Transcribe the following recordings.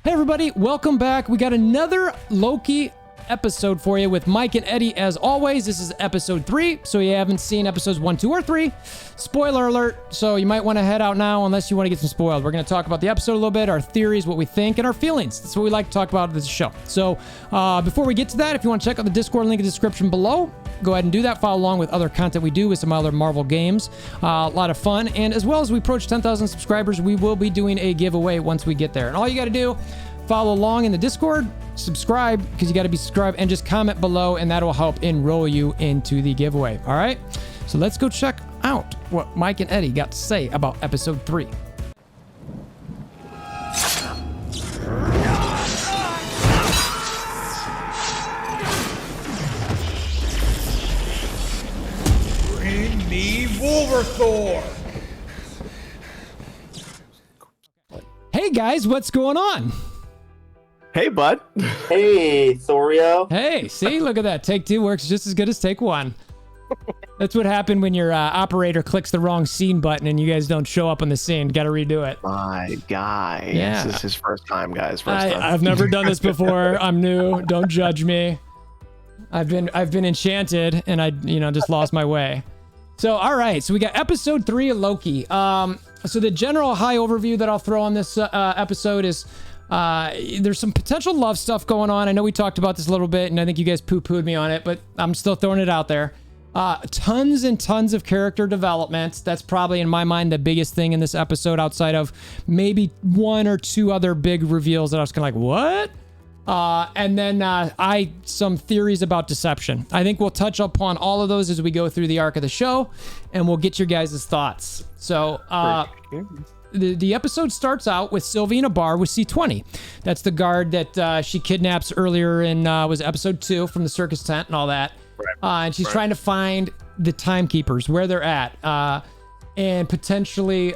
Hey everybody, welcome back. We got another Loki episode for you with Mike and Eddie. As always, this is episode 3, so you haven't seen episodes 1, 2, or 3. Spoiler alert, so you might want to head out now unless you want to get some spoiled. We're going to talk about the episode a little bit, our theories, what we think, and our feelings. That's what we like to talk about in this show. So before we get to that, if you want to check out the Discord link in the description below, go ahead and do that. Follow along with other content we do with some other Marvel games. A lot of fun. And as well as we approach 10,000 subscribers, we will be doing a giveaway once we get there. And all you got to do, follow along in the Discord, subscribe, because you got to be subscribed, and just comment below, and that will help enroll you into the giveaway. All right? So let's go check out what Mike and Eddie got to say about episode 3. Bring me Wolverthor! Hey guys, what's going on? Hey, bud. Hey, Thorio. Hey, see, look at that. Take 2 works just as good as take 1. That's what happened when your operator clicks the wrong scene button and you guys don't show up on the scene. Got to redo it. My guy. Yeah. This is his first time, guys. First time. I've never done this before. I'm new. Don't judge me. I've been enchanted and I just lost my way. So all right, so we got episode 3 of Loki. So the general high overview that I'll throw on this episode is there's some potential love stuff going on. I know we talked about this a little bit, and I think you guys poo-pooed me on it, but I'm still throwing it out there. Tons and tons of character development. That's probably, in my mind, the biggest thing in this episode, outside of maybe 1 or 2 other big reveals that I was kind of like, what? And then some theories about deception. I think we'll touch upon all of those as we go through the arc of the show, and we'll get your guys' thoughts. So, The episode starts out with Sylvie in a bar with C20. That's the guard that she kidnaps earlier in was episode 2 from the circus tent and all that. Right. And she's trying to find the timekeepers, where they're at, and potentially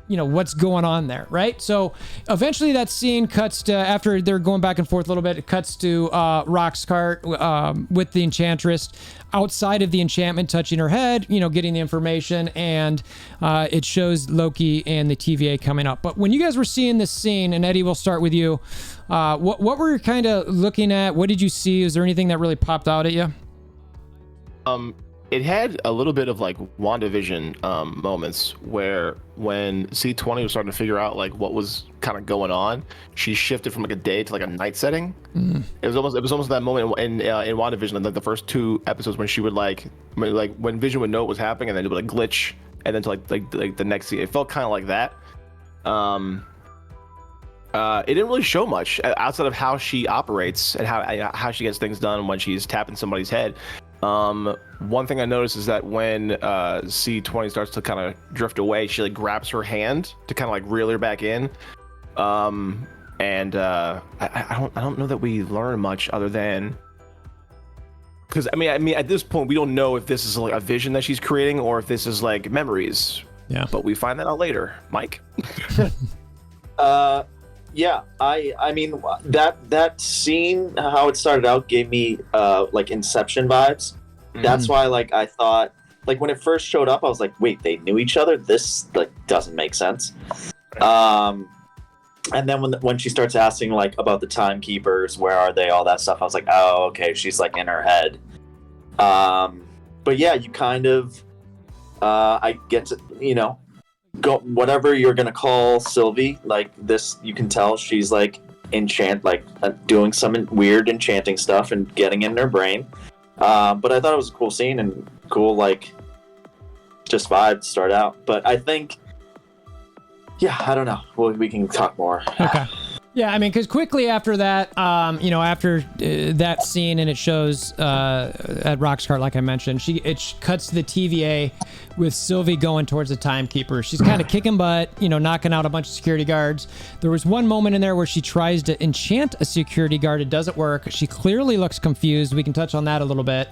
what's going on there, right? So eventually that scene cuts to, after they're going back and forth a little bit, it cuts to Roxcart with the Enchantress outside of the enchantment, touching her head, getting the information, and it shows Loki and the TVA coming up. But when you guys were seeing this scene, and Eddie, we'll start with you, what were you kind of looking at? What did you see? Is there anything that really popped out at you? It had a little bit of like WandaVision moments where when C20 was starting to figure out like what was kind of going on, she shifted from like a day to like a night setting. It was almost that moment in WandaVision, like the first 2 episodes, when she would like when Vision would know what was happening, and then it would like glitch, and then to like the next scene, it felt kind of like that. It didn't really show much outside of how she operates and how she gets things done when she's tapping somebody's head. One thing I noticed is that when C20 starts to kind of drift away, she like grabs her hand to kind of like reel her back in. I don't know that we learn much other than, because I mean at this point we don't know if this is like a vision that she's creating or if this is like memories. Yeah. But we find that out later. Mike. Yeah, I mean that scene, how it started out, gave me like Inception vibes. That's why I thought, when it first showed up, I was like, wait, they knew each other? This doesn't make sense. And then when she starts asking about the timekeepers, where are they, all that stuff, I was like, oh, okay, she's in her head. But yeah, you kind of I get to go whatever you're gonna call Sylvie, this, you can tell she's doing some weird enchanting stuff and getting in her brain. But I thought it was a cool scene and cool just vibe to start out. But I think, yeah, I don't know. We can talk more. Okay. Yeah, I mean, because quickly after that, after that scene, and it shows at Roxcart, like I mentioned, it cuts to the TVA with Sylvie going towards the timekeeper. She's kind of kicking butt, knocking out a bunch of security guards. There was one moment in there where she tries to enchant a security guard. It doesn't work. She clearly looks confused. We can touch on that a little bit.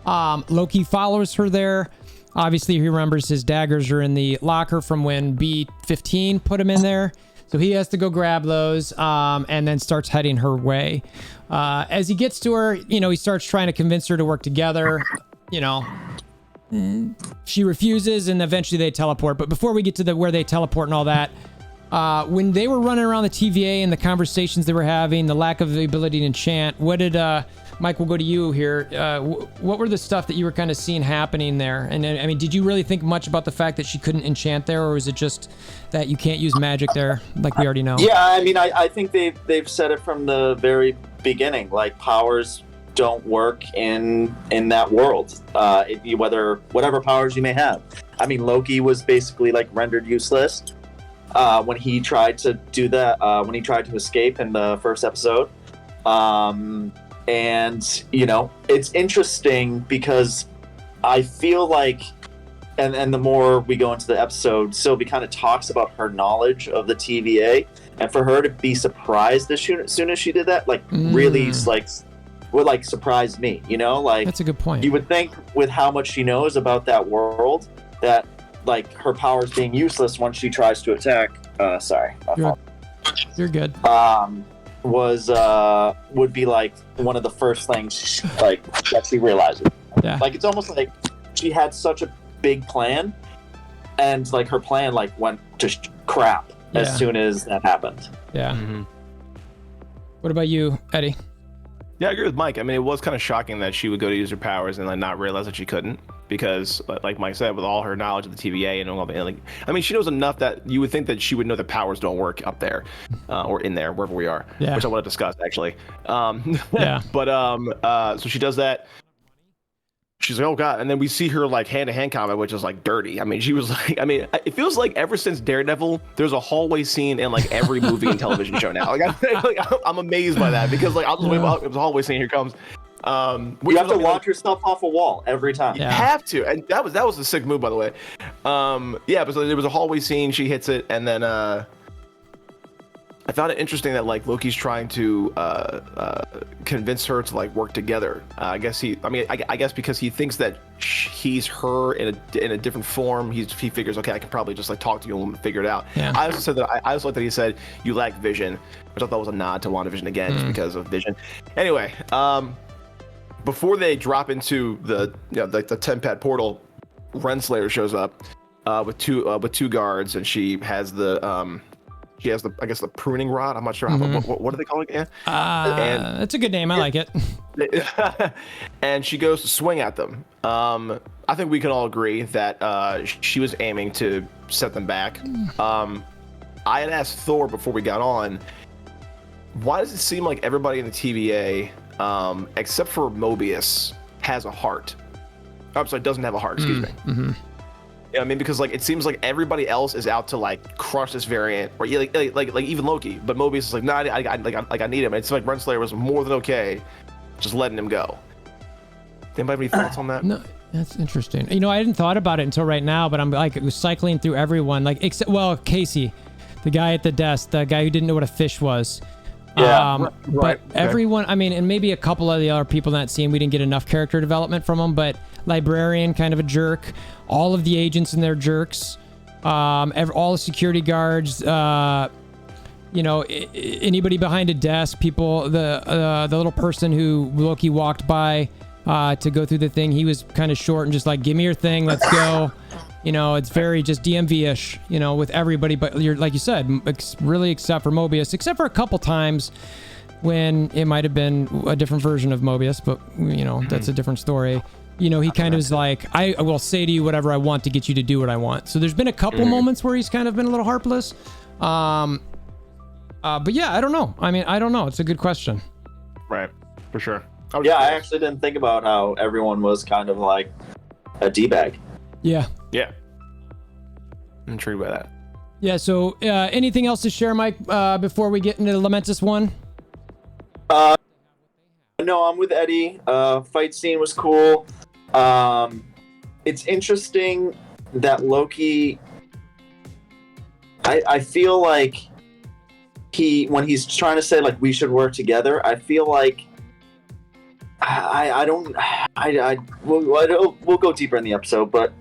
Loki follows her there. Obviously, he remembers his daggers are in the locker from when B-15 put him in there. So he has to go grab those, and then starts heading her way. As he gets to her, he starts trying to convince her to work together. She refuses, and eventually they teleport. But before we get to where they teleport and all that, When they were running around the TVA and the conversations they were having, the lack of the ability to enchant, what did Mike? We'll go to you here. What were the stuff that you were kind of seeing happening there? And I mean, did you really think much about the fact that she couldn't enchant there, or was it just that you can't use magic there, like we already know? Yeah, I mean, I think they've said it from the very beginning. Like, powers don't work in that world. Whatever powers you may have. I mean, Loki was basically like rendered useless when he tried to do that. When he tried to escape in the first episode. And, you know, it's interesting because I feel like, and the more we go into the episode, Sylvie kind of talks about her knowledge of the TVA, and for her to be surprised as soon as she did that, like, really, like, would, like, surprise me, you know? Like, that's a good point. You would think with how much she knows about that world that, like, her powers being useless once she tries to attack, sorry. You're good. Would be like one of the first things like that she realizes. Yeah. Like, it's almost like she had such a big plan, and like her plan like went to crap as soon as that happened. Yeah. Mm-hmm. What about you, Eddie? Yeah, I agree with Mike. I mean, it was kind of shocking that she would go to use her powers and like not realize that she couldn't, because, like Mike said, with all her knowledge of the TVA and all that, like, I mean, she knows enough that you would think that she would know that powers don't work up there, or in there, wherever we are, which I want to discuss actually. Yeah. But so she does that. She's like, oh God. And then we see her like hand-to-hand combat, which is like dirty. I mean, she was like, I mean, it feels like ever since Daredevil, there's a hallway scene in like every movie and television show now. I'm amazed by that, because like, I'll just wait, it was a hallway scene, here comes. You have to launch yourself off a wall every time. You have to. And that was a sick move, by the way. Yeah, but so there was a hallway scene, she hits it, and then, I found it interesting that like Loki's trying to convince her to like work together. I guess because he thinks that he's her in a different form. He figures, okay, I can probably just like talk to you and figure it out. Yeah. I also said that I also like that he said you lack vision, which I thought was a nod to WandaVision again, just because of vision. Anyway, before they drop into the the Tempad portal, Renslayer shows up with two guards, and she has the I guess the pruning rod. I'm not sure what do they call it again? That's a good name. I like it. And she goes to swing at them. I think we can all agree that she was aiming to set them back. I had asked Thor before we got on, why does it seem like everybody in the TVA, except for Mobius, has a heart? I'm sorry, doesn't have a heart. Excuse me. Mm-hmm. Yeah, I mean, because like it seems like everybody else is out to like crush this variant, or like even Loki, but Mobius is like, no, I need him. It's like Renslayer was more than okay, just letting him go. Anybody have any thoughts on that? No, that's interesting. You know, I hadn't thought about it until right now, but I'm like cycling through everyone, like except Casey, the guy at the desk, the guy who didn't know what a fish was. Yeah, right. But everyone, I mean, and maybe a couple of the other people in that scene, we didn't get enough character development from them, but Librarian, kind of a jerk. All of the agents in there, jerks. All the security guards, anybody behind a desk, people, the little person who Loki walked by to go through the thing, he was kind of short and just like, give me your thing, let's go. It's very just DMV-ish, with everybody, but you're, like you said, really except for Mobius, except for a couple times when it might have been a different version of Mobius, but, that's a different story. He kind of is like, I will say to you whatever I want to get you to do what I want. So there's been a couple moments where he's kind of been a little heartless. But yeah, I don't know. I mean, I don't know. It's a good question. Right. For sure. I actually didn't think about how everyone was kind of like a D-bag. Yeah. Yeah. I'm intrigued by that. Yeah. So anything else to share, Mike, before we get into the Lamentus one? No, I'm with Eddie. Fight scene was cool. It's interesting that Loki, I feel like when he's trying to say like we should work together, I feel like we'll go deeper in the episode, but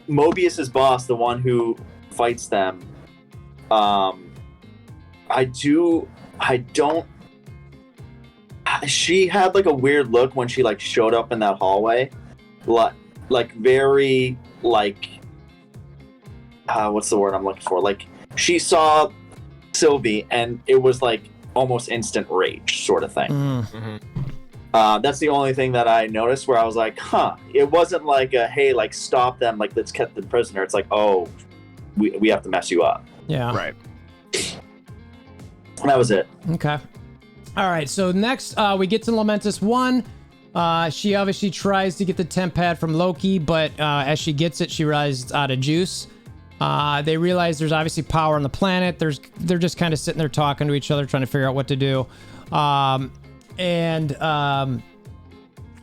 Mobius's boss, the one who fights them, she had like a weird look when she like showed up in that hallway, like very like what's the word I'm looking for? Like she saw Sylvie and it was like almost instant rage sort of thing. That's the only thing that I noticed where I was like, huh. It wasn't like a, hey, like stop them, like let's get the prisoner. It's like, oh, we have to mess you up. Yeah. Right. And that was it. Okay. All right. So next, we get to Lamentus 1. She obviously tries to get the temp pad from Loki, but as she gets it, she realizes it's out of juice. They realize there's obviously power on the planet. They're just kind of sitting there talking to each other, trying to figure out what to do.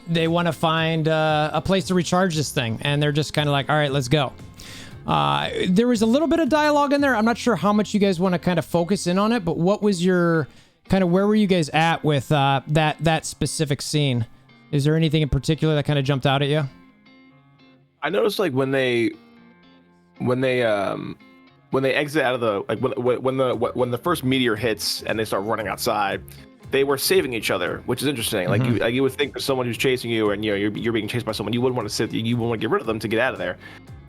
They want to find a place to recharge this thing, and they're just kind of like, all right, let's go. There was a little bit of dialogue in there. I'm not sure how much you guys want to kind of focus in on it, but what was your kind of, where were you guys at with that specific scene? Is there anything in particular that kind of jumped out at you? I noticed like when they exit out of the, like when the first meteor hits and they start running outside, they were saving each other, which is interesting. Like you would think for someone who's chasing you and you're being chased by someone, you wouldn't want to you wouldn't want to get rid of them to get out of there,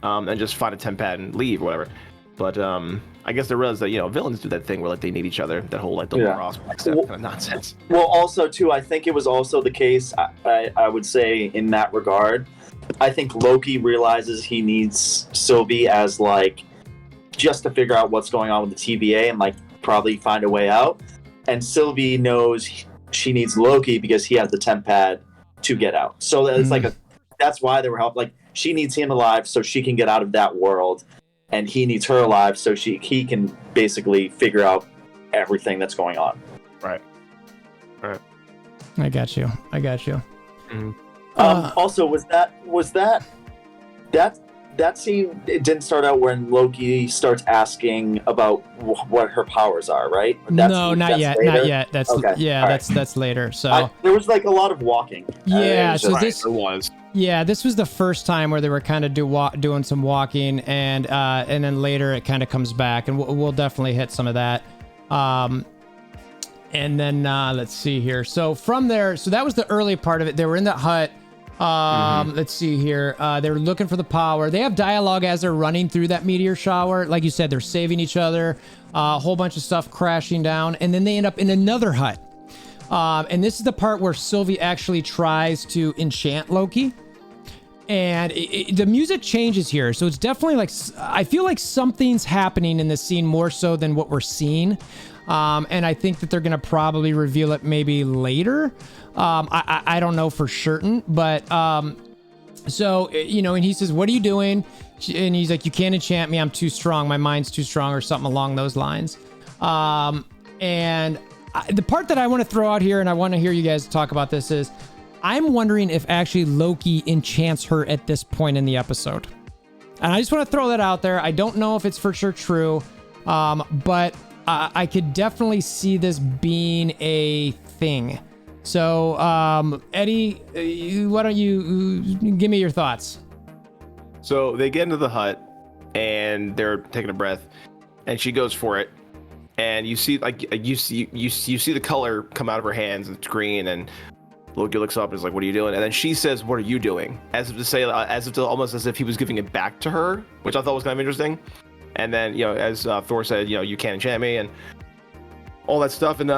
and just find a temp pad and leave or whatever. But I guess they realized that villains do that thing where like they need each other. That whole like double cross kind of nonsense. Well, also too, I think it was also the case. I would say in that regard, I think Loki realizes he needs Sylvie as like just to figure out what's going on with the TVA and like probably find a way out. And Sylvie knows she needs Loki because he has the temp pad to get out. So it's like that's why they were helping. Like she needs him alive so she can get out of that world, and he needs her alive so he can basically figure out everything that's going on. Right. I got you. Also, was that scene? It didn't start out when Loki starts asking about what her powers are, right? No, not yet. Later? Not yet. That's okay. That's later. So there was like a lot of walking. Yeah. So there was. Yeah, this was the first time where they were kind of doing some walking, and then later it kind of comes back, and we'll definitely hit some of that. And then let's see here. So from there, so that was the early part of it. They were in that hut. Let's see here. They're looking for the power. They have dialogue as they're running through that meteor shower. Like you said, they're saving each other. A whole bunch of stuff crashing down, and then they end up in another hut. And this is the part where Sylvie actually tries to enchant Loki. And the music changes here, so it's definitely like, I feel like something's happening in this scene more so than what we're seeing. And I think that they're gonna probably reveal it maybe later. I don't know for certain, but so and he says, "What are you doing?" And he's like, "You can't enchant me. I'm too strong. My mind's too strong," or something along those lines. And the part that I want to throw out here, and I want to hear you guys talk about this, is I'm wondering if actually Loki enchants her at this point in the episode. And I just want to throw that out there. I don't know if it's for sure true, but I could definitely see this being a thing. So, Eddie, why don't you give me your thoughts? So they get into the hut and they're taking a breath, and she goes for it, and you see you see the color come out of her hands. It's green, and Loki looks up and is like, "What are you doing?" And then she says, "What are you doing?" As if to say, almost as if he was giving it back to her, which I thought was kind of interesting. And then, as Thor said, you can't enchant me and all that stuff. And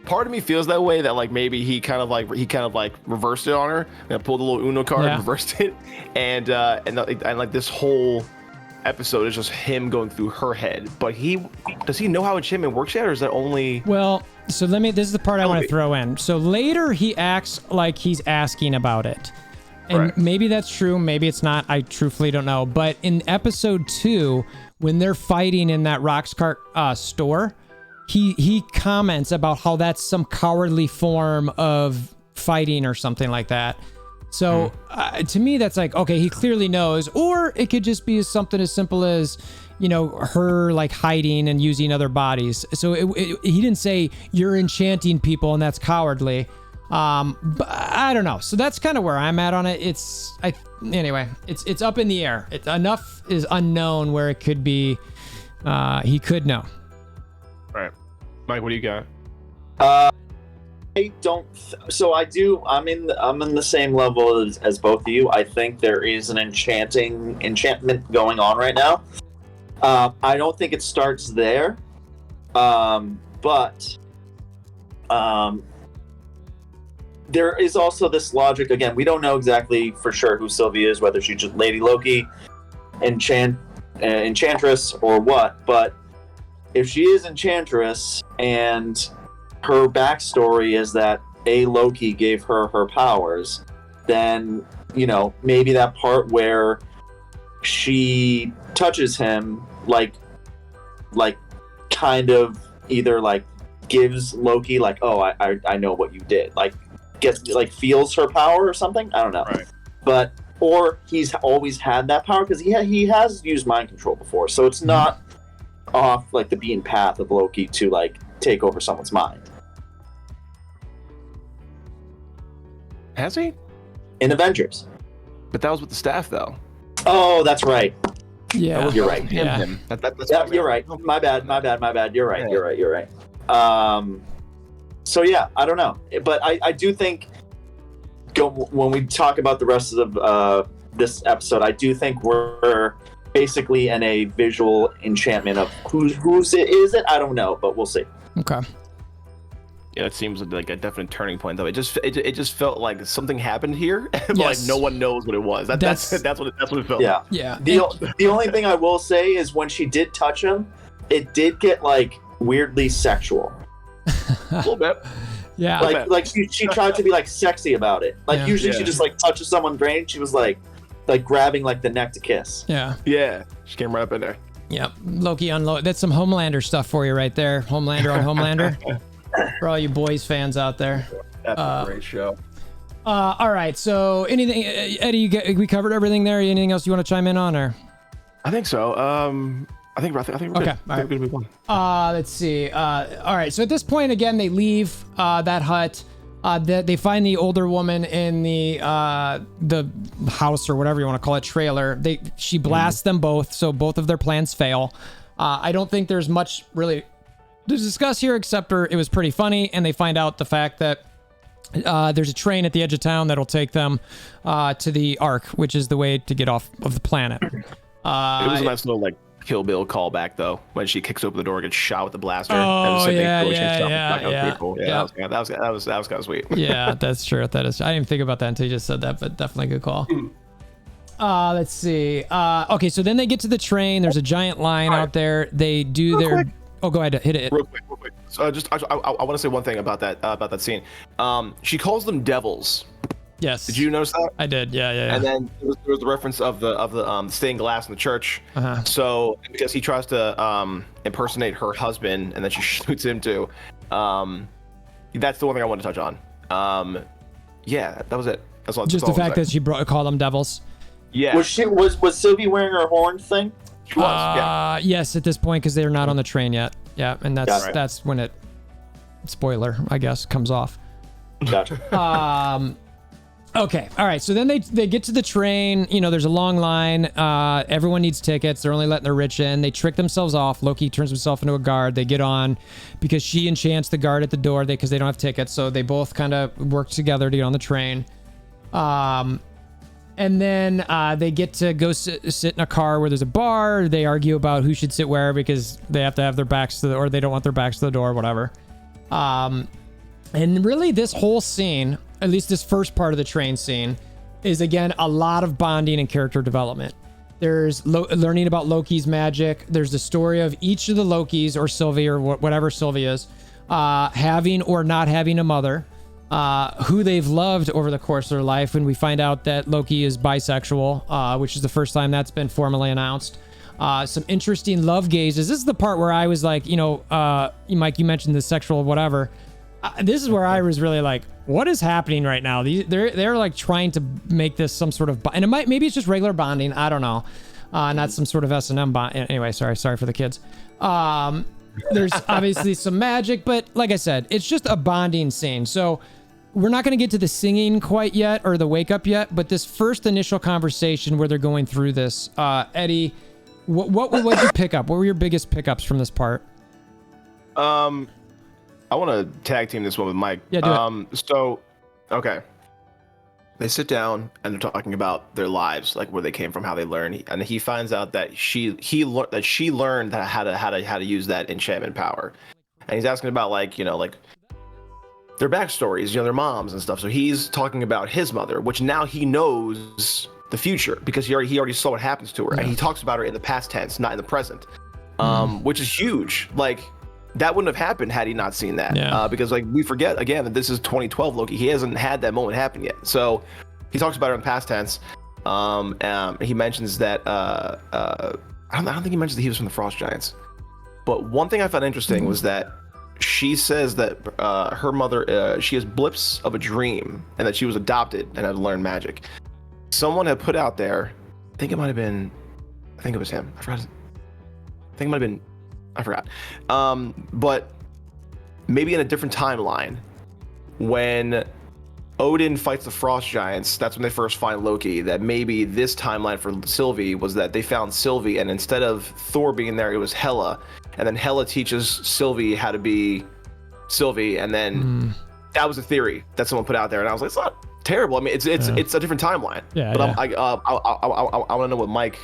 part of me feels that way, that like maybe he kind of like reversed it on her, pulled a little Uno card and reversed it, and like this whole episode is just him going through her head. But does he know how enchantment works yet, or is that only? Well, so this is the part I want to throw in. So later he acts like he's asking about it. And maybe that's true, maybe it's not. I truthfully don't know. But in episode 2, when they're fighting in that Roxcart store, he comments about how that's some cowardly form of fighting or something like that. So to me, that's like, okay, he clearly knows. Or it could just be something as simple as, her like hiding and using other bodies. So he didn't say you're enchanting people and that's cowardly. But I don't know. So that's kind of where I'm at on it. Anyway, it's up in the air. Enough is unknown where it could be, he could know. Right. Mike, what do you got? don't. So I do. I'm in the same level as both of you. I think there is an enchantment going on right now. I don't think it starts there, but there is also this logic. Again, we don't know exactly for sure who Sylvie is, whether she's just Lady Loki, Enchantress, or what. But if she is Enchantress and her backstory is that Loki gave her her powers, then, you know, maybe that part where she touches him, like kind of either like gives Loki like, oh, I know what you did, like gets like feels her power or something. I don't know, Right. but or he's always had that power because he has used mind control before, so it's not off like the beaten path of Loki to like take over someone's mind. Has he? In Avengers. But that was with the staff, though. Oh, that's right. Yeah. You're right. Him, Yeah. him. That's Yeah, what I you're meant. right. My bad. You're right. Yeah. You're right. So yeah, I don't know, but I do think when we talk about the rest of this episode, I do think we're basically in a visual enchantment of whose it is it. I don't know, but we'll see. Okay. Yeah, it seems like a definite turning point, though. It just felt like something happened here, but like Yes. no one knows what it was. That's what it felt. Yeah. Yeah. The only thing I will say is when she did touch him, it did get like weirdly sexual. A little bit. Yeah. Like she tried to be like sexy about it. Like Yeah. usually she Yeah. just like touches someone's brain. She was like grabbing like the neck to kiss. Yeah. Yeah, she came right up in there. Yep. Loki unload. That's some Homelander stuff for you right there. Homelander on Homelander. For all you boys fans out there. That's a great show. All right. So anything, Eddie, we covered everything there. Anything else you want to chime in on, or? I think so. I think we're Okay, good. all I right. think we're gonna move on. Let's see. All right. So at this point, again, they leave that hut. They find the older woman in the house or whatever you want to call it, trailer. She blasts them both, so both of their plans fail. I don't think there's much really to discuss here, except for it was pretty funny, and they find out the fact that there's a train at the edge of town that'll take them to the Ark, which is the way to get off of the planet. It was a nice little like Kill Bill callback though, when she kicks open the door and gets shot with the blaster. Oh, and yeah, that was kind of sweet. Yeah, that's true. That is. I didn't even think about that until you just said that, but definitely a good call. Let's see. Okay, so then they get to the train. There's a giant line out there. They do their. quick. Oh, go ahead. Hit it. Real quick. So I want to say one thing about that scene. She calls them devils. Yes. Did you notice that? I did. Yeah. And then there was the reference of the stained glass in the church. Uh-huh. So because he tries to impersonate her husband, and then she shoots him too. That's the one thing I wanted to touch on. Yeah, that was it. That's all. Just the fact that she called them devils. Yeah. Was Sylvie wearing her horn thing? She was, yeah. Yes, at this point, because they're not on the train yet. Yeah, and Got it. that's when it, spoiler, I guess, comes off. Gotcha. Okay, all right. So then they get to the train. You know, there's a long line. Everyone needs tickets. They're only letting the rich in. They trick themselves off. Loki turns himself into a guard. They get on because she enchants the guard at the door because they don't have tickets. So they both kind of work together to get on the train. And then they get to go sit in a car where there's a bar. They argue about who should sit where because they have to have their backs to or they don't want their backs to the door, whatever. And really this whole scene, at least this first part of the train scene, is again a lot of bonding and character development. There's learning about Loki's magic. There's the story of each of the Lokis or Sylvie or whatever Sylvie is, having or not having a mother. Who they've loved over the course of their life, and we find out that Loki is bisexual, which is the first time that's been formally announced. Some interesting love gazes. This is the part where I was like, Mike, you mentioned the sexual whatever. This is where I was really like, what is happening right now? They're like trying to make this some sort of, and maybe it's just regular bonding. I don't know, not some sort of S&M bond. Anyway, sorry for the kids. There's obviously some magic, but like I said, it's just a bonding scene. So we're not going to get to the singing quite yet or the wake up yet, but this first initial conversation where they're going through this, Eddie, what did you pick up? What were your biggest pickups from this part? want to tag team this one with Mike. Yeah, do it. So, okay. They sit down and they're talking about their lives, like where they came from, how they learned, and he finds out that she learned how to use that enchantment power, and he's asking about like their backstories, their moms and stuff. So he's talking about his mother, which now he knows the future because he already saw what happens to her, and he talks about her in the past tense, not in the present, which is huge. Like that wouldn't have happened had he not seen that, because like we forget again that this is 2012 Loki. He hasn't had that moment happen yet. So he talks about her in the past tense. He mentions that I don't think he mentions that he was from the Frost Giants. But one thing I found interesting was that she says that her mother, she has blips of a dream, and that she was adopted and had to learn magic. Someone had put out there, I think it was him. I forgot. But maybe in a different timeline, when Odin fights the Frost Giants, that's when they first find Loki. That maybe this timeline for Sylvie was that they found Sylvie, and instead of Thor being there, it was Hela. And then Hela teaches Sylvie how to be Sylvie, and then that was a theory that someone put out there, and I was like, it's not terrible. I mean, it's a different timeline. I want to know what Mike,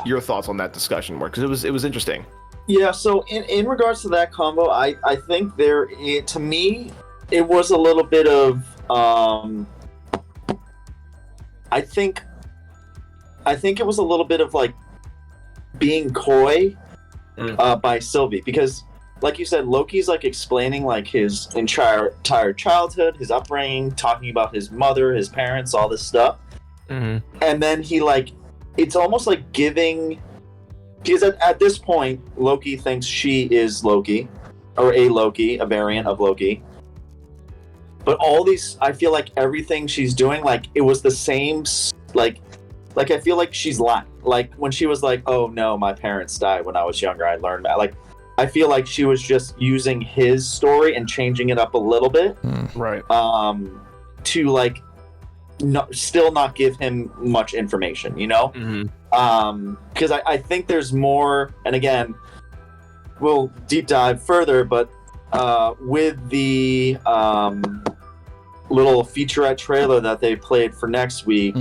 your thoughts on that discussion were, because it was interesting. Yeah, so in regards to that combo, I think to me, it was a little bit of I think it was a little bit of like being coy by Sylvie, because like you said, Loki's like explaining like his entire childhood, his upbringing, talking about his mother, his parents, all this stuff. And then he like, it's almost like giving, because at this point, Loki thinks she is Loki, or a Loki, a variant of Loki. But all these, I feel like everything she's doing, like it was the same, like I feel like she's lying. Like when she was like, oh no, my parents died when I was younger, I learned that. Like, I feel like she was just using his story and changing it up a little bit. Right. To like, still not give him much information, because I think there's more, and again, we'll deep dive further, but with the little featurette trailer that they played for next week,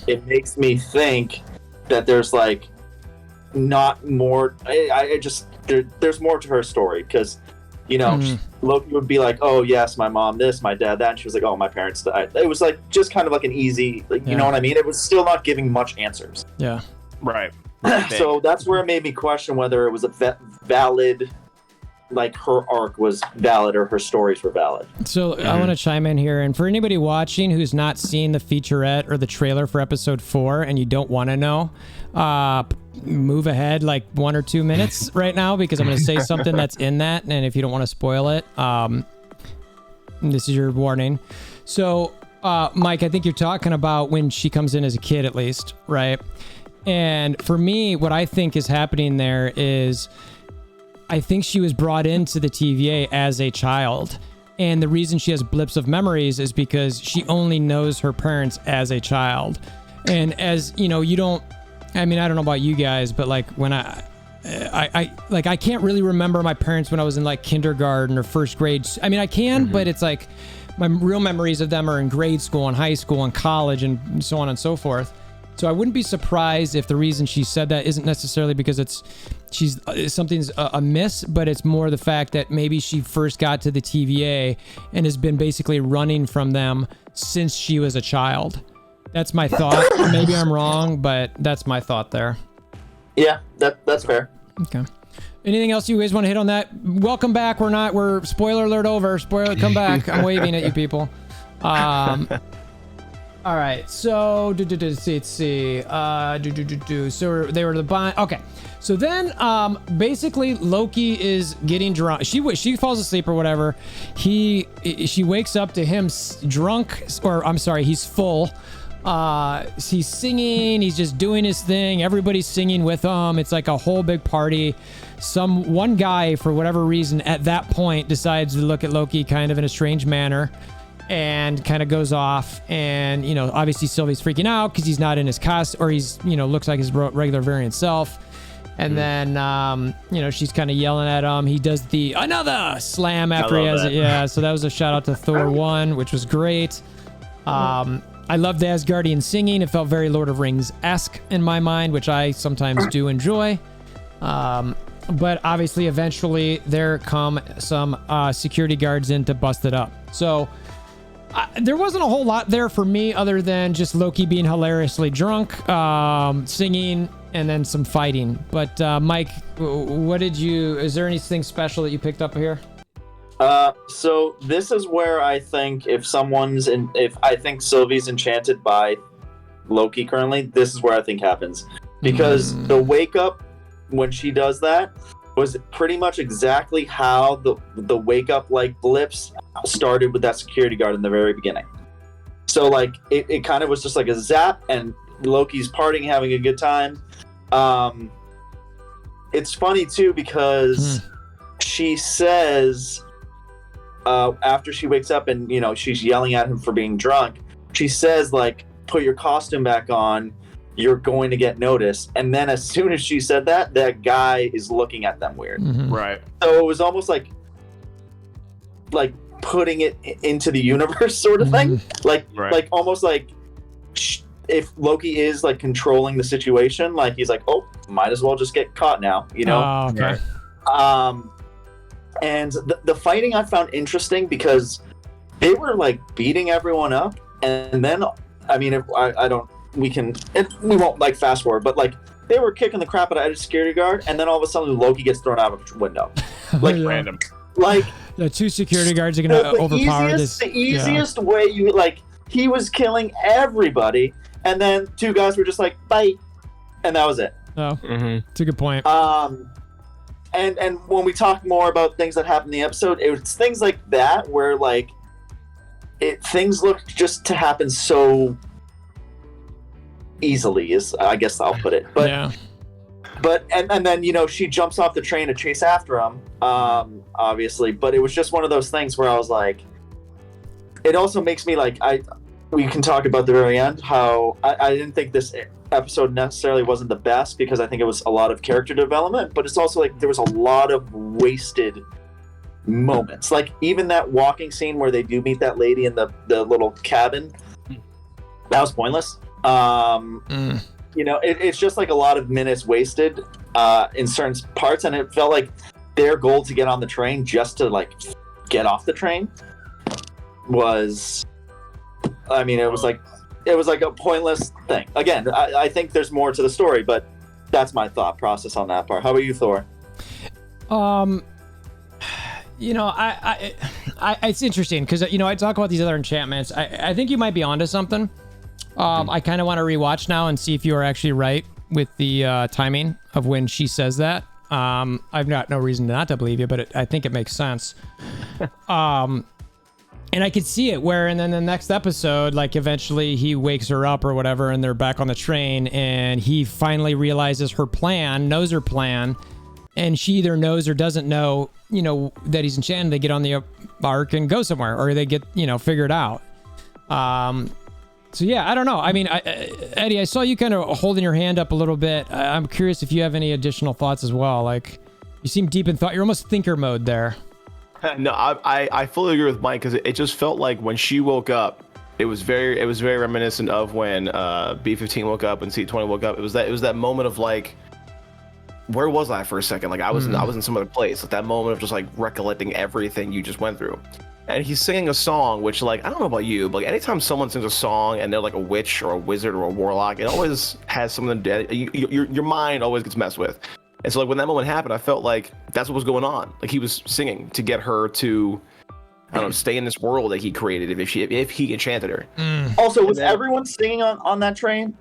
it makes me think that there's like not more. There's more to her story, because Loki would be like, oh yes, my mom this, my dad that, and she was like, oh, my parents died. It was like just kind of like an easy, like, you know what I mean? It was still not giving much answers. Yeah. Right. So that's where it made me question whether it was a valid, like her arc was valid or her stories were valid. So I want to chime in here, and for anybody watching who's not seen the featurette or the trailer for episode 4 and you don't want to know, move ahead like 1 or 2 minutes right now, because I'm going to say something that's in that, and if you don't want to spoil it, this is your warning. So Mike, I think you're talking about when she comes in as a kid, at least, right? And for me, what I think is happening there is, I think she was brought into the TVA as a child. And the reason she has blips of memories is because she only knows her parents as a child. And as you know, I don't know about you guys, but like when I can't really remember my parents when I was in like kindergarten or first grade. I mean, I can, but it's like my real memories of them are in grade school and high school and college and so on and so forth. So I wouldn't be surprised if the reason she said that isn't necessarily because something's amiss, but it's more the fact that maybe she first got to the TVA and has been basically running from them since she was a child. That's my thought. Maybe I'm wrong, but that's my thought there. Yeah, that's fair. Okay. Anything else you guys want to hit on that? Welcome back. We're spoiler alert over. Spoiler, come back. I'm waving at you people. All right, so let's see. So they were the bind. Okay, so then basically Loki is getting drunk. She falls asleep or whatever. She wakes up to him drunk, or I'm sorry, he's full. He's singing. He's just doing his thing. Everybody's singing with him. It's like a whole big party. One guy, for whatever reason, at that point decides to look at Loki kind of in a strange manner. And kind of goes off, and obviously Sylvie's freaking out because he's not in his costume, or he's looks like his regular variant self. And then, she's kind of yelling at him. He does the another slam after he has it. Yeah, so that was a shout out to Thor 1, which was great. I loved the Asgardian singing. It felt very Lord of Rings-esque in my mind, which I sometimes do enjoy. But obviously, eventually, there come some security guards in to bust it up. So there wasn't a whole lot there for me other than just Loki being hilariously drunk, singing, and then some fighting. But Mike, is there anything special that you picked up here? So this is where I think if I think Sylvie's enchanted by Loki currently, this is where I think happens. Because the wake up when she does that was pretty much exactly how the wake up like blips started with that security guard in the very beginning. So like it kind of was just like a zap and Loki's partying, having a good time. It's funny too because she says after she wakes up and she's yelling at him for being drunk, she says like, put your costume back on, you're going to get noticed. And then as soon as she said that guy is looking at them weird. Right. So it was almost like putting it into the universe sort of thing. Like almost like if Loki is like controlling the situation, like he's like, oh, might as well just get caught now, Oh, okay. And the fighting I found interesting because they were like beating everyone up, and then I mean, we won't like fast forward, but like they were kicking the crap out of a security guard, and then all of a sudden Loki gets thrown out of a window, like random. Like the two security guards are gonna overpower this. The easiest way he was killing everybody, and then two guys were just like, bye, and that was it. Oh, it's a good point. And when we talk more about things that happened in the episode, it was things like that where like things look just to happen so easily, is I guess I'll put it. But yeah. But and then she jumps off the train to chase after him, obviously. But it was just one of those things where I was like, it also makes me like we can talk about the very end how I didn't think this episode necessarily wasn't the best because I think it was a lot of character development, but it's also like there was a lot of wasted moments. Like even that walking scene where they do meet that lady in the little cabin, that was pointless. It's just like a lot of minutes wasted in certain parts, and it felt like their goal to get on the train just to like get off the train was, I mean, it was like a pointless thing. Again, I think there's more to the story, but that's my thought process on that part. How about you, Thor? It's interesting because I talk about these other enchantments. I think you might be onto something. I kind of want to rewatch now and see if you are actually right with the timing of when she says that. I've got no reason not to believe you, but I think it makes sense. And I could see it where, and then the next episode, like eventually he wakes her up or whatever, and they're back on the train, and he finally realizes knows her plan, and she either knows or doesn't know, that he's enchanted. They get on the arc and go somewhere, or they get, figured out. So yeah, I don't know. I mean, Eddie, I saw you kind of holding your hand up a little bit. I'm curious if you have any additional thoughts as well. Like, you seem deep in thought. You're almost thinker mode there. No, I fully agree with Mike because it just felt like when she woke up, it was very reminiscent of when B-15 woke up and C-20 woke up. It was that moment of like, where was I for a second? Like I was in some other place. Like that moment of just like recollecting everything you just went through. And he's singing a song, which like I don't know about you, but like anytime someone sings a song and they're like a witch or a wizard or a warlock, it always has something dead. Your mind always gets messed with. And so like when that moment happened, I felt like that's what was going on. Like he was singing to get her to, I don't know, stay in this world that he created if he enchanted her. Also, was everyone singing on that train?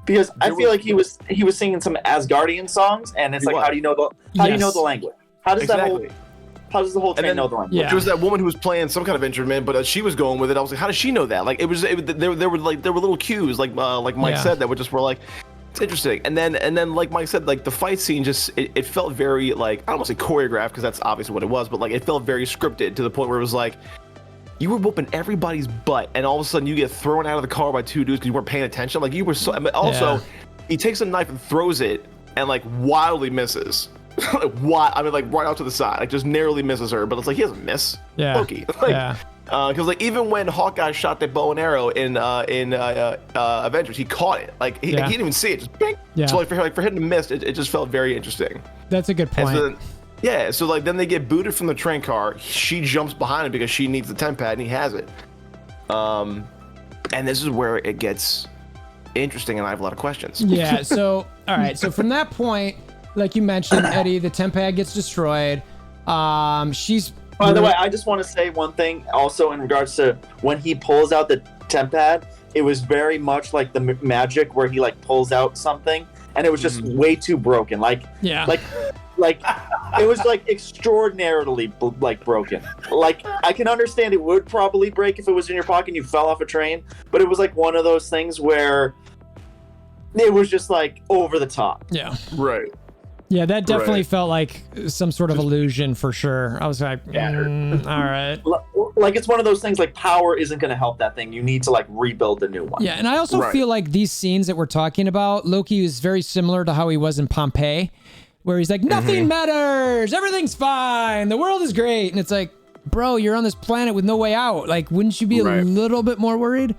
Because I feel like he was singing some Asgardian songs, and it's like, how do you know the language? How does the whole train know the language? There was that woman who was playing some kind of instrument, but she was going with it. I was like, how does she know that? Like there were little cues, like Mike said, that were like, it's interesting. And then like Mike said, like the fight scene it felt very like, I don't want to say choreographed because that's obviously what it was, but like it felt very scripted to the point where it was like you were whooping everybody's butt, and all of a sudden you get thrown out of the car by two dudes because you weren't paying attention. Like you were so. I mean, also, he takes a knife and throws it and like wildly misses. Like why? I mean, like right out to the side, like just narrowly misses her. But it's like he doesn't miss. Yeah. Loki. Like, yeah. Because like even when Hawkeye shot that bow and arrow in Avengers, he caught it. Like he didn't even see it. Just bing. Yeah. So like for him to miss, it just felt very interesting. That's a good point. So then, yeah. So like then they get booted from the train car. She jumps behind him because she needs the temp pad and he has it. And this is where it gets interesting, and I have a lot of questions. Yeah. So all right. So from that point, like you mentioned, Eddie, the temp pad gets destroyed. She's. By the way, I just want to say one thing also in regards to when he pulls out the temp pad, it was very much like the magic where he like pulls out something and it was just way too broken. Like it was like extraordinarily like broken. Like I can understand it would probably break if it was in your pocket and you fell off a train, but it was like one of those things where it was just like over the top. Yeah. Right. Yeah, that definitely felt like some sort of illusion for sure. I was like, all right. Like it's one of those things like power isn't going to help that thing. You need to like rebuild a new one. Yeah, and I also feel like these scenes that we're talking about, Loki is very similar to how he was in Pompeii, where he's like, nothing matters, everything's fine, the world is great. And it's like, bro, you're on this planet with no way out. Like, wouldn't you be a little bit more worried?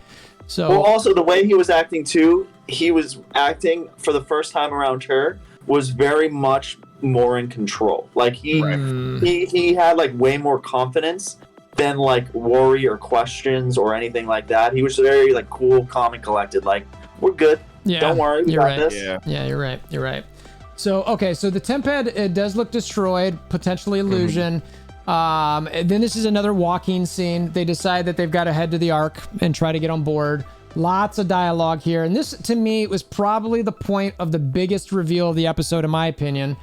So well, also the way he was acting too, he was acting for the first time around her was very much more in control. Like he had like way more confidence than like worry or questions or anything like that. He was very like cool, calm, and collected. Like, we're good. Yeah, don't worry, we got this. Yeah, you're right. You're right. So okay, so the temp pad, it does look destroyed, potentially illusion. And then this is another walking scene. They decide that they've got to head to the Ark and try to get on board. Lots of dialogue here. And this, to me, was probably the point of the biggest reveal of the episode, in my opinion,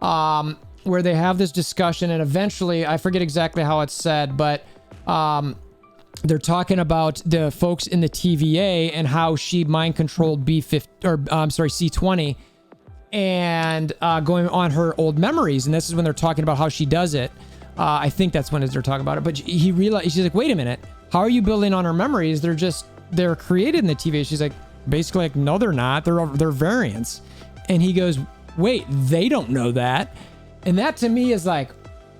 where they have this discussion. And eventually, I forget exactly how it's said, but they're talking about the folks in the TVA and how she mind controlled C20 and going on her old memories. And this is when they're talking about how she does it. I think that's when they're talking about it. But he realized, she's like, wait a minute. How are you building on her memories? They're created in the TVA. She's like, basically like, no, they're not. They're variants. And he goes, wait, they don't know that. And that to me is like,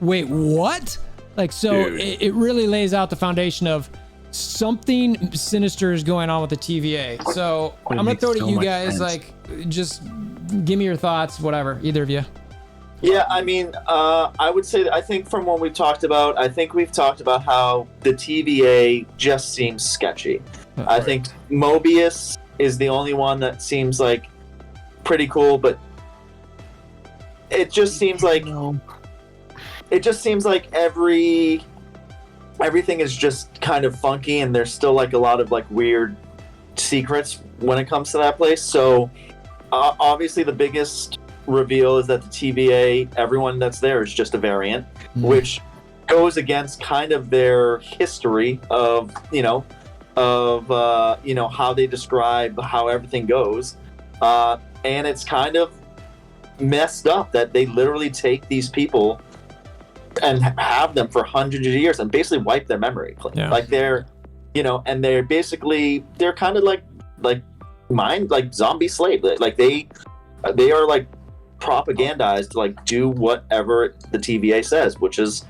wait, what? Like, so it really lays out the foundation of something sinister is going on with the TVA. So I'm going to throw it at you guys. Like, just give me your thoughts, whatever, either of you. Yeah, I mean, I would say that I think from what we've talked about, I think we've talked about how the TVA just seems sketchy. I think Mobius is the only one that seems like pretty cool, but it just seems like everything is just kind of funky, and there's still like a lot of like weird secrets when it comes to that place. So obviously the biggest reveal is that the TVA, everyone that's there is just a variant, which goes against kind of their history of how they describe how everything goes, and it's kind of messed up that they literally take these people and have them for hundreds of years and basically wipe their memory. Like they're and they're kind of like mind, like zombie slave. Like they are like propagandized to like do whatever the TVA says, which is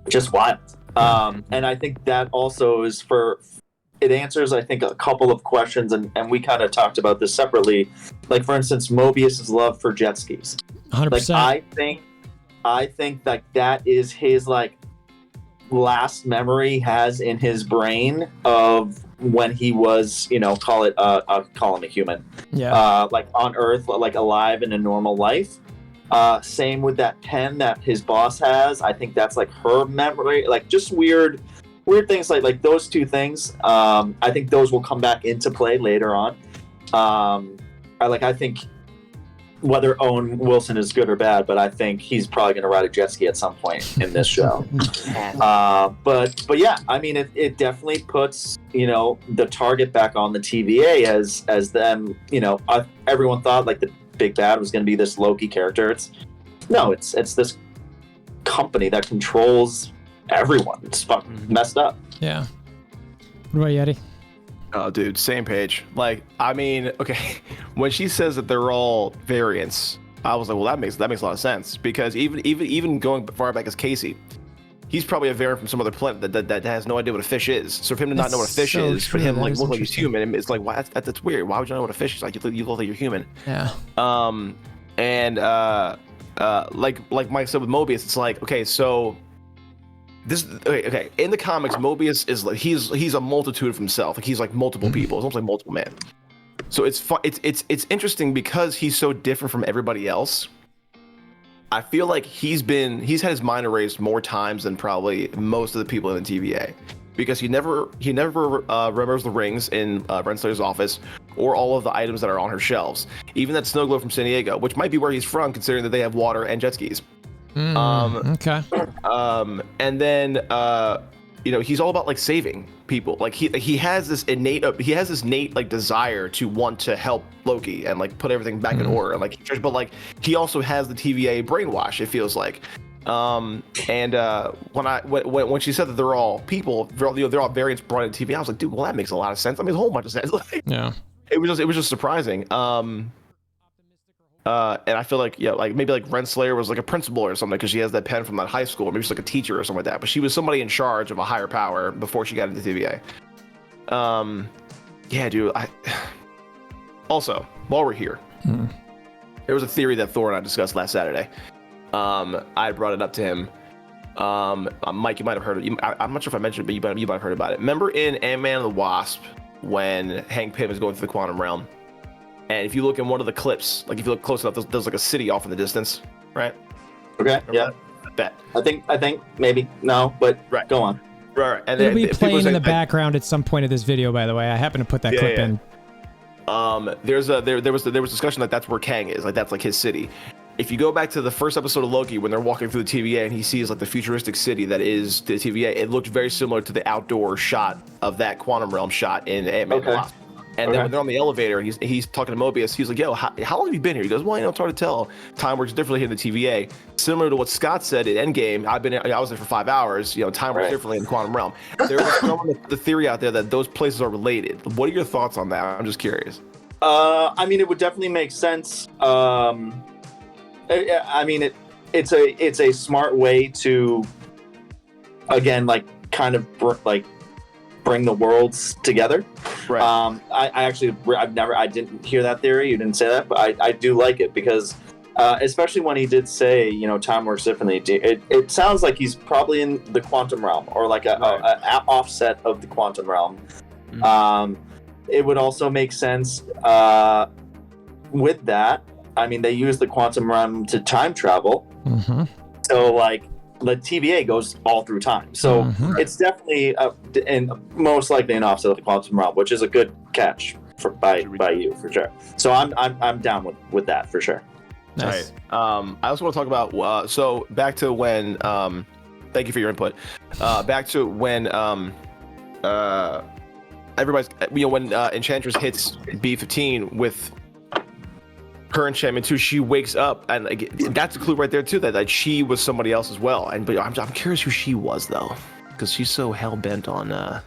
just wild. And I think that also is it answers, I think, a couple of questions, and we kind of talked about this separately. Like, for instance, Mobius's love for jet skis. 100%. Like, I think that is his like last memory he has in his brain of when he was, call him a human. Yeah. Like on Earth, like alive in a normal life. Same with that pen that his boss has. I think that's like her memory. Like just weird things like those two things. I think those will come back into play later on. I think whether Owen Wilson is good or bad, but I think he's probably going to ride a jet ski at some point in this show. But yeah, I mean, it definitely puts, the target back on the TVA as them, everyone thought like the big bad was going to be this Loki character. It's this company that controls everyone. It's fucking messed up. Yeah. What about you, Eddie? Oh, dude, same page. Like, I mean, okay, when she says that they're all variants, I was like, well, that makes a lot of sense, because even going far back as Casey, he's probably a variant from some other planet that has no idea what a fish is. So for him to not know what a fish is, but him like look like he's human, it's like, why? That's weird. Why would you not know what a fish is? Like, you look like you're human. Yeah. And like Mike said with Mobius, it's like, okay, so this okay, in the comics, Mobius is like he's a multitude of himself. Like, he's like multiple people. It's almost like multiple men. So it's interesting because he's so different from everybody else. I feel like he's had his mind erased more times than probably most of the people in the TVA, because he never remembers the rings in Renslayer's office or all of the items that are on her shelves. Even that snow globe from San Diego, which might be where he's from, considering that they have water and jet skis. Okay. And then he's all about like saving people. Like he has this innate like desire to want to help Loki and like put everything back in order. And like, but like he also has the TVA brainwash, it feels like. When she said that they're all people, they're all variants brought into TV, I was like, dude, well, that makes a lot of sense. I mean, a whole bunch of sense. Like, yeah. It was just surprising. And I feel like, like maybe like Renslayer was like a principal or something, because she has that pen from that high school, or maybe she's like a teacher or something like that. But she was somebody in charge of a higher power before she got into TVA. Yeah, dude. Also, while we're here, there was a theory that Thor and I discussed last Saturday. I brought it up to him. Mike, you might have heard it. I'm not sure if I mentioned it, but you might have heard about it. Remember in Ant-Man and the Wasp, when Hank Pym is going through the quantum realm? And if you look in one of the clips, like if you look close enough, there's like a city off in the distance, right? Okay. Yeah. I bet. I think maybe no, but right. Go on. Right. And it'll be playing in the background at some point of this video, by the way. I happen to put that clip in. There was discussion that that's where Kang is, like that's like his city. If you go back to the first episode of Loki, when they're walking through the TVA and he sees like the futuristic city that is the TVA, it looked very similar to the outdoor shot of that quantum realm shot in Ant-Man and the Wasp. And then when they're on the elevator and he's talking to Mobius, he's like, yo, how long have you been here? He goes, well, it's hard to tell. Time works differently here in the TVA. Similar to what Scott said in Endgame, I was there for 5 hours. Time works differently in the quantum realm. There was throwing the theory out there that those places are related. What are your thoughts on that? I'm just curious. I mean, it would definitely make sense. I mean, it's a smart way to, again, like kind of bring the worlds together. Right. I didn't hear that theory. You didn't say that, but I do like it, because especially when he did say, time works differently. It sounds like he's probably in the quantum realm, or like a offset of the quantum realm. Mm-hmm. It would also make sense with that. I mean, they use the quantum realm to time travel. Mm-hmm. So like, the TVA goes all through time, so it's definitely and most likely an offset of the quantum realm, which is a good catch by you for sure. So I'm down with that for sure. Nice. Right. I also want to talk about so back to when thank you for your input. Back to when everybody's when Enchantress hits B-15 with her enchantment too, she wakes up, and that's a clue right there too, that she was somebody else as well. But I'm curious who she was though, because she's so hell bent on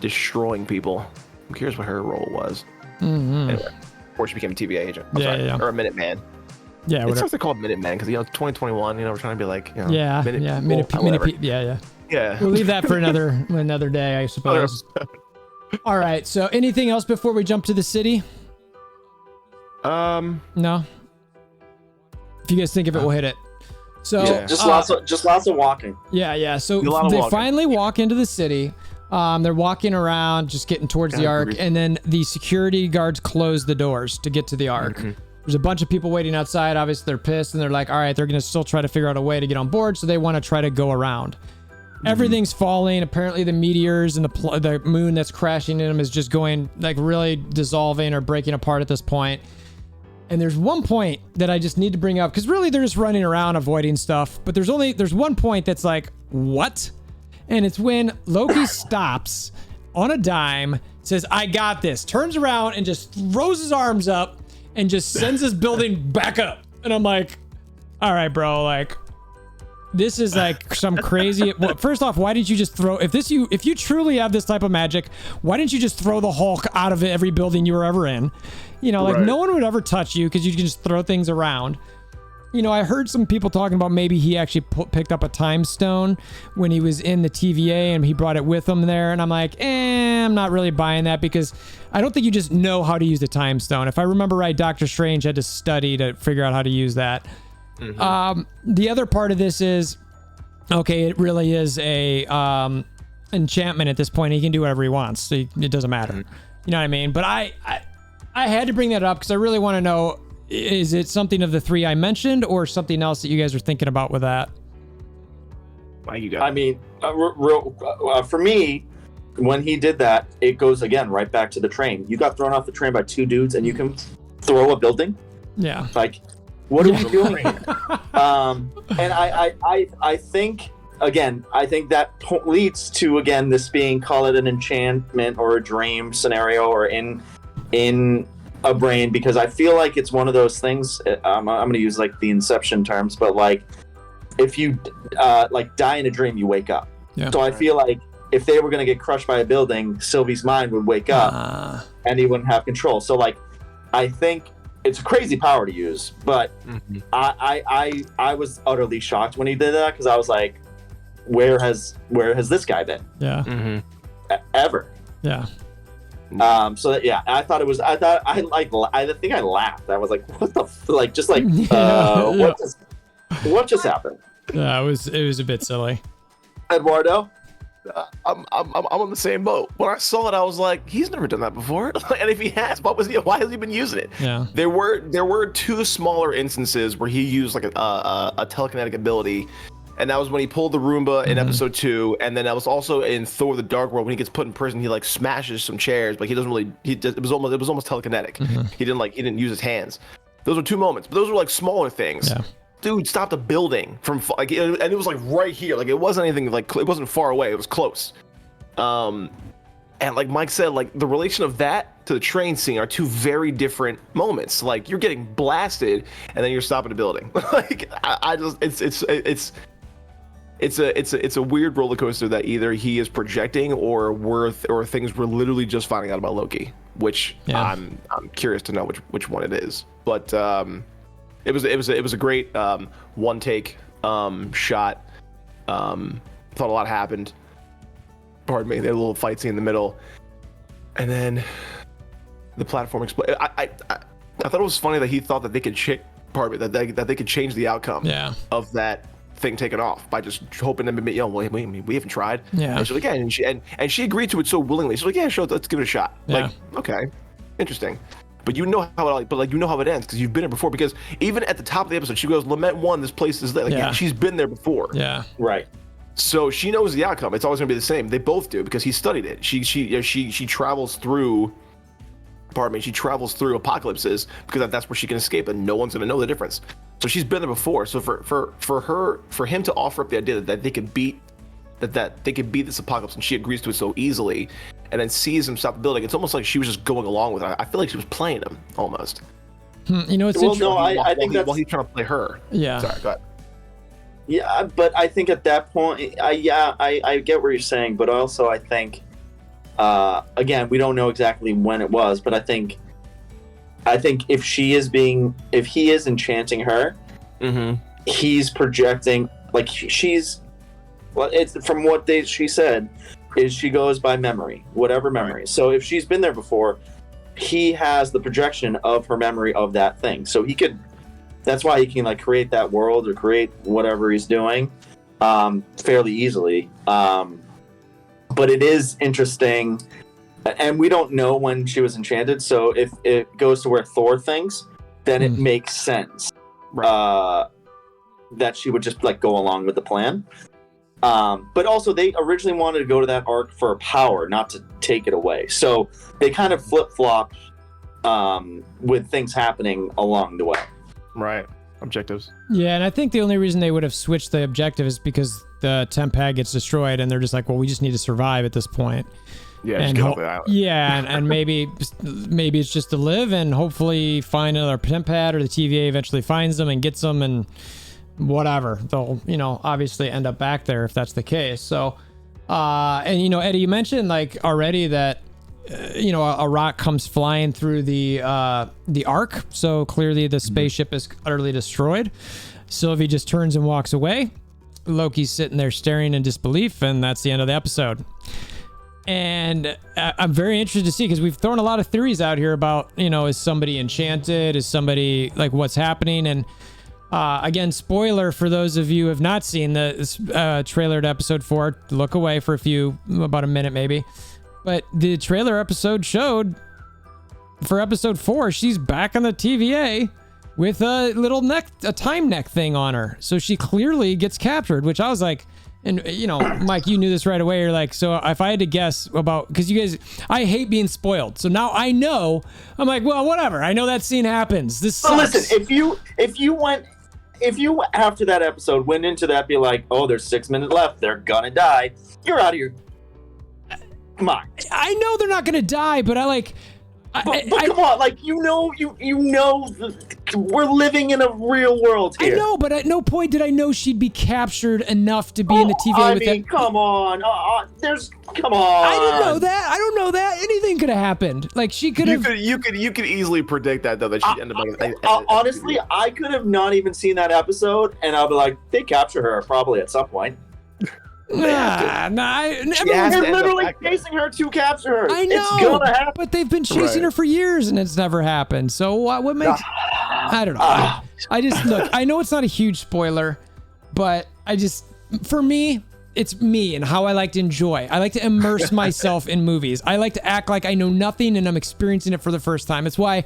destroying people. I'm curious what her role was. Anyway, before she became a TVA agent, or a Minuteman. Yeah, it starts to call it Minuteman because 2021. We're trying to be like yeah. We'll leave that for another day, I suppose. All right. So, anything else before we jump to the city? No. If you guys think of it, we'll hit it. So just lots of walking. Yeah. So they finally walk into the city. They're walking around, just getting towards the Ark, and then the security guards close the doors to get to the Ark. Mm-hmm. There's a bunch of people waiting outside. Obviously, they're pissed, and they're like, all right, they're gonna still try to figure out a way to get on board, so they want to try to go around. Everything's falling. Apparently, the meteors and the moon that's crashing in them is just going like really dissolving or breaking apart at this point. And there's one point that I just need to bring up, because really they're just running around avoiding stuff. But there's one point that's like, what? And it's when Loki stops on a dime, says, I got this, turns around and just throws his arms up and just sends this building back up. And I'm like, all right, bro, like, this is like some crazy. Well, first off, why didn't you just throw? If you truly have this type of magic, why didn't you just throw the Hulk out of every building you were ever in? You know, like Right. no one would ever touch you because you can just throw things around. You know, I heard some people talking about maybe he actually picked up a time stone when he was in the TVA and he brought it with him there. And I'm like, I'm not really buying that because I don't think you just know how to use the time stone. If I remember right, Doctor Strange had to study to figure out how to use that. The other part of this is, okay, it really is a enchantment at this point. He can do whatever he wants. So it doesn't matter. You know what I mean? But I had to bring that up because I really want to know, is it something of the three I mentioned or something else that you guys are thinking about with that? Why you got? I mean, for me, when he did that, it goes again right back to the train. You got thrown off the train by two dudes, and you can throw a building. Yeah. Like, what are we doing here? And I think again, I think that leads to again this being, call it an enchantment or a dream scenario or in a brain, because I feel like it's one of those things. I'm going to use like the Inception terms, but like if you like die in a dream, you wake up. Yeah. So I feel like if they were going to get crushed by a building, Sylvie's mind would wake up and he wouldn't have control. So like, I think it's a crazy power to use, but I was utterly shocked when he did that because I was like, where has this guy been? Yeah. Ever? Yeah. So that, yeah, I think I laughed. I was like, what the what just happened? Yeah, it was a bit silly. Eduardo? I'm on the same boat. When I saw it, I was like, he's never done that before. And if he has, why has he been using it? Yeah. There were two smaller instances where he used like a telekinetic ability, and that was when he pulled the Roomba in episode 2, and then that was also in Thor: The Dark World when he gets put in prison. He like smashes some chairs, but he doesn't really. It was almost telekinetic. He didn't use his hands. Those were two moments, but those were like smaller things. Yeah. Dude stopped a building from like, and it was like right here. Like it wasn't anything like, it wasn't far away. It was close. And like Mike said, like the relation of that to the train scene are two very different moments. Like you're getting blasted and then you're stopping a building. Like I just, it's a weird roller coaster that either he is projecting or things we're literally just finding out about Loki, which I'm curious to know which one it is. But it was a great one take shot. Thought a lot happened. Pardon me. They had a little fight scene in the middle, and then the platform exploded. I thought it was funny that he thought that they could that they could change the outcome of that thing taken off by just hoping them to be, we haven't tried. Yeah. And she's like, yeah, and she agreed to it so willingly. She's like, yeah, sure, let's give it a shot. Yeah. Like, okay, interesting. But you know how it ends because you've been there before. Because even at the top of the episode, she goes, "Lament 1, this place is there." Like, yeah, she's been there before. Yeah. Right. So she knows the outcome. It's always gonna be the same. They both do because he studied it. She travels through. Pardon me. She travels through apocalypses because that's where she can escape, and no one's gonna know the difference. So she's been there before. So for him to offer up the idea that they could beat this apocalypse, and she agrees to it so easily, and then sees him stop the building, it's almost like she was just going along with it. I feel like she was playing him almost. You know, it's well, interesting. no, I think that's while he's trying to play her. Yeah. Sorry, go ahead. Yeah, but I think at that point, I get what you're saying, but also I think, again, we don't know exactly when it was, but I think if he is enchanting her, he's projecting, like she's, well, it's from what she said, is she goes by memory, whatever memory. Right. So if she's been there before, he has the projection of her memory of that thing. So he could. That's why he can like create that world or create whatever he's doing fairly easily. But it is interesting, and we don't know when she was enchanted. So if it goes to where Thor thinks, then it makes sense that she would just like go along with the plan. But also they originally wanted to go to that arc for power, not to take it away. So they kind of flip-flopped with things happening along the way. Right. Objectives. Yeah, and I think the only reason they would have switched the objective is because the temp pad gets destroyed, and they're just like, well, we just need to survive at this point. Yeah, and just get off the island. Yeah, and maybe it's just to live and hopefully find another temp pad, or the TVA eventually finds them and gets them, and whatever, they'll, obviously end up back there if that's the case. So, and Eddie, you mentioned like already that, a rock comes flying through the ark. So clearly the spaceship is utterly destroyed. Sylvie just turns and walks away. Loki's sitting there staring in disbelief, and that's the end of the episode. And I'm very interested to see, because we've thrown a lot of theories out here about, is somebody enchanted? Is somebody like what's happening? And again, spoiler for those of you who have not seen the trailer to episode 4, look away for about a minute maybe. But the trailer episode showed for episode 4, she's back on the TVA with a little time neck thing on her. So she clearly gets captured, which I was like, and Mike, you knew this right away. You're like, so if I had to guess about, because you guys, I hate being spoiled. So now I know, I'm like, well, whatever. I know that scene happens. This sucks. But listen, if you after that episode went into that, be like, oh, there's 6 minutes left, they're gonna die, you're out of your mind. I know they're not gonna die, but But come on, like we're living in a real world here. I know, but at no point did I know she'd be captured enough to be in the TVA with them. Come on, come on. I didn't know that. I don't know that. Anything could have happened. Like she could have. You could easily predict that though, that she'd end up. Honestly, I could have not even seen that episode, and I'll be like, they capture her probably at some point. They're literally chasing her to capture her. I know, it's gonna happen. but they've been chasing her for years, and it's never happened. So what makes? I don't know. I just look. I know it's not a huge spoiler, but for me, it's me and how I like to enjoy. I like to immerse myself in movies. I like to act like I know nothing and I'm experiencing it for the first time. It's why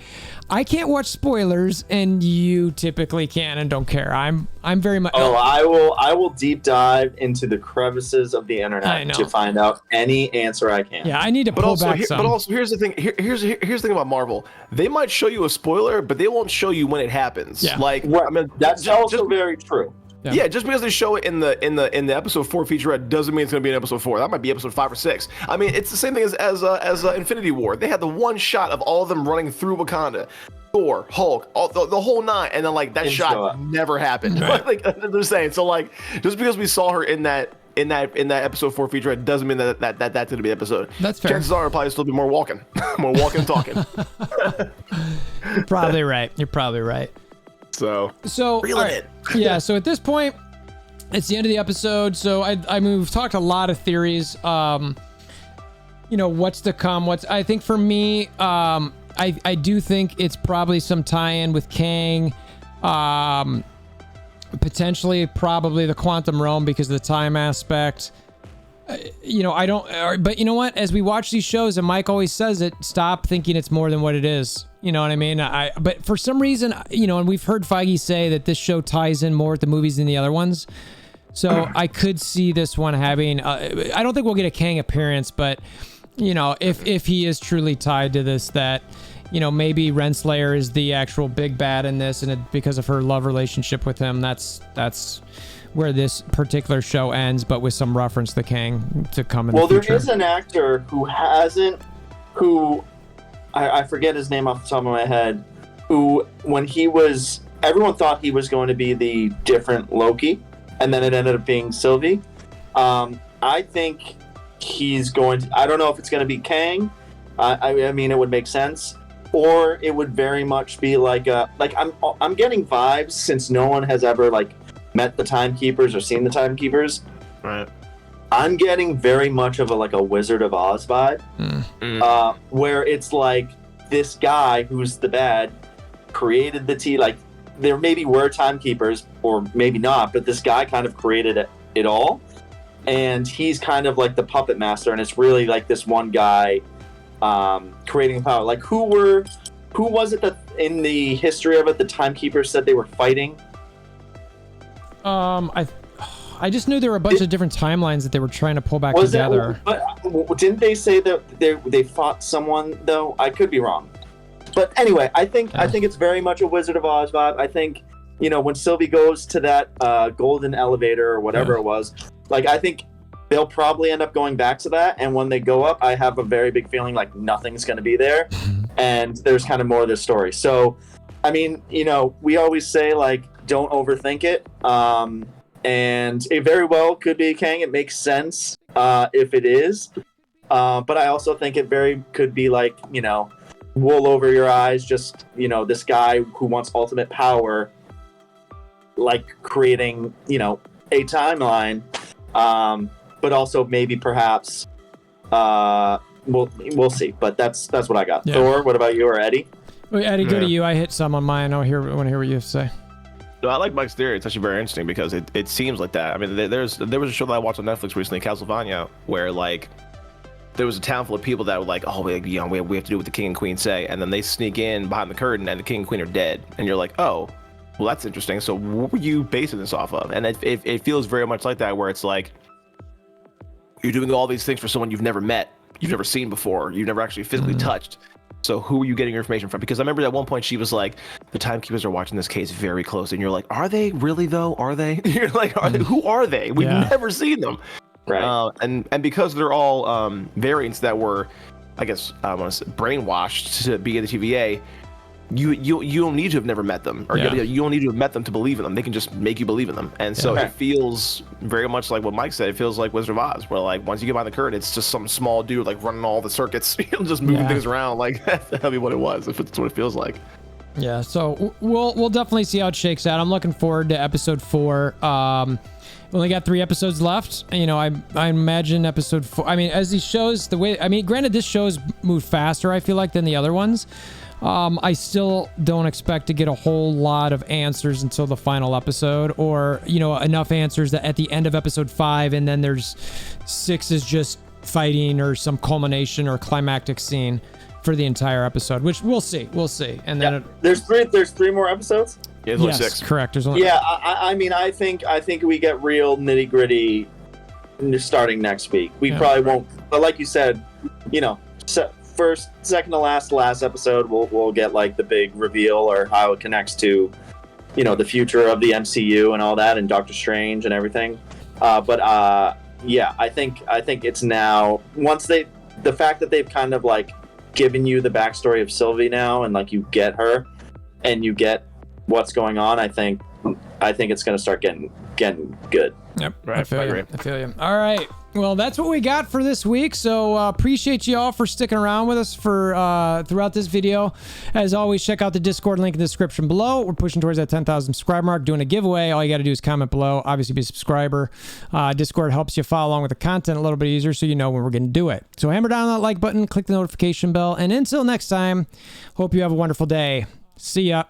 I can't watch spoilers, and you typically can and don't care. I'm very much. Oh, I will deep dive into the crevices of the internet to find out any answer I can. Yeah, I need to pull back some. But also, here's the thing. Here's the thing about Marvel. They might show you a spoiler, but they won't show you when it happens. Yeah. Like, I mean, that's also very true. Yeah, just because they show it in the episode 4 featurette doesn't mean it's going to be in episode 4. That might be episode 5 or 6. I mean, it's the same thing as Infinity War. They had the one shot of all of them running through Wakanda, Thor, Hulk, the whole 9, and then like that shot never happened. Right. Like they're saying, so like just because we saw her in that episode 4 featurette doesn't mean that's going to be the episode. That's fair. Chances are it'll probably still be more walking, and talking. You're probably right. So reel all it right. Yeah, so at this point, it's the end of the episode. So I mean, we've talked a lot of theories. What's to come. I think for me, I do think it's probably some tie-in with Kang. Potentially, probably the quantum realm because of the time aspect. I don't. But you know what? As we watch these shows, and Mike always says it, stop thinking it's more than what it is. You know what I mean? But for some reason, and we've heard Feige say that this show ties in more with the movies than the other ones. So I could see this one having. I don't think we'll get a Kang appearance, but if he is truly tied to this, that maybe Renslayer is the actual big bad in this, and because of her love relationship with him, that's where this particular show ends, but with some reference to Kang to come in the future. There is an actor who I forget his name off the top of my head, who everyone thought he was going to be the different Loki, and then it ended up being Sylvie. I think he's going to, I don't know if it's going to be Kang. I mean, it would make sense. Or it would very much be like I'm getting vibes, since no one has ever met the Timekeepers or seen the Timekeepers. Right. I'm getting very much of a Wizard of Oz vibe, where it's like this guy who's the bad created the there maybe were Timekeepers or maybe not, but this guy kind of created it all, and he's kind of like the puppet master, and it's really like this one guy creating power. Like who was it that in the history of it the Timekeepers said they were fighting? I just knew there were a bunch of different timelines that they were trying to pull back together. But didn't they say that they fought someone though? I could be wrong. But anyway, I think it's very much a Wizard of Oz vibe. I think when Sylvie goes to that golden elevator or whatever it was, I think they'll probably end up going back to that. And when they go up, I have a very big feeling like nothing's going to be there, and there's kind of more of this story. So, I mean, we always say don't overthink it. And it very well could be Kang. It makes sense if it is. But I also think it very could be like, you know, wool over your eyes, just, you know, this guy who wants ultimate power, like creating, you know, a timeline. But also maybe perhaps we'll see. But that's what I got. Yeah. Thor, what about you or Eddie? Well, Eddie, go to you. I hit some on mine. I want to hear what you have to say. No, I like Mike's theory. It's actually very interesting because it seems like that. I mean, there was a show that I watched on Netflix recently, Castlevania, where like there was a town full of people that were like, oh, we have to do what the king and queen say, and then they sneak in behind the curtain, and the king and queen are dead, and you're like, oh, well, that's interesting. So what were you basing this off of? And it feels very much like that, where it's like you're doing all these things for someone you've never met, you've never seen before, you've never actually physically touched. So who are you getting your information from? Because I remember at one point she was like, the timekeepers are watching this case very closely. And you're like, are they really though? Are they? You're like, are they? Who are they? We've never seen them. Right. And because they're all variants that were, I guess, I want to say brainwashed to be in the TVA, you don't need to have never met them, or you don't need to have met them to believe in them. They can just make you believe in them. And so it feels very much like what Mike said. It feels like Wizard of Oz, where like once you get behind the curtain, it's just some small dude like running all the circuits, just moving things around. Like that's definitely what it was. If it's what it feels like. Yeah. So we'll definitely see how it shakes out. I'm looking forward to episode 4. We only got 3 episodes left. You know, I imagine episode 4. I mean, as these shows, granted, this show's moved faster, I feel like, than the other ones. I still don't expect to get a whole lot of answers until the final episode, or, you know, enough answers that at the end of episode 5, and then there's 6 is just fighting or some culmination or climactic scene for the entire episode, which we'll see. And then there's 3 more episodes. Yeah, there's only 6. Correct. There's only. Yeah, I mean, I think we get real nitty gritty starting next week. We probably won't, but like you said, you know, first, second to last episode, we'll get like the big reveal or how it connects to, you know, the future of the MCU and all that, and Doctor Strange and everything. Yeah, I think it's now, once the fact that they've kind of like given you the backstory of Sylvie now, and like you get her and you get what's going on, I think it's going to start getting good. Yep. Right. I feel you. All right. Well, that's what we got for this week. So appreciate you all for sticking around with us for throughout this video. As always, check out the Discord link in the description below. We're pushing towards that 10,000 subscriber mark, doing a giveaway. All you got to do is comment below. Obviously, be a subscriber. Discord helps you follow along with the content a little bit easier, so you know when we're going to do it. So hammer down that like button, click the notification bell, and until next time, hope you have a wonderful day. See ya.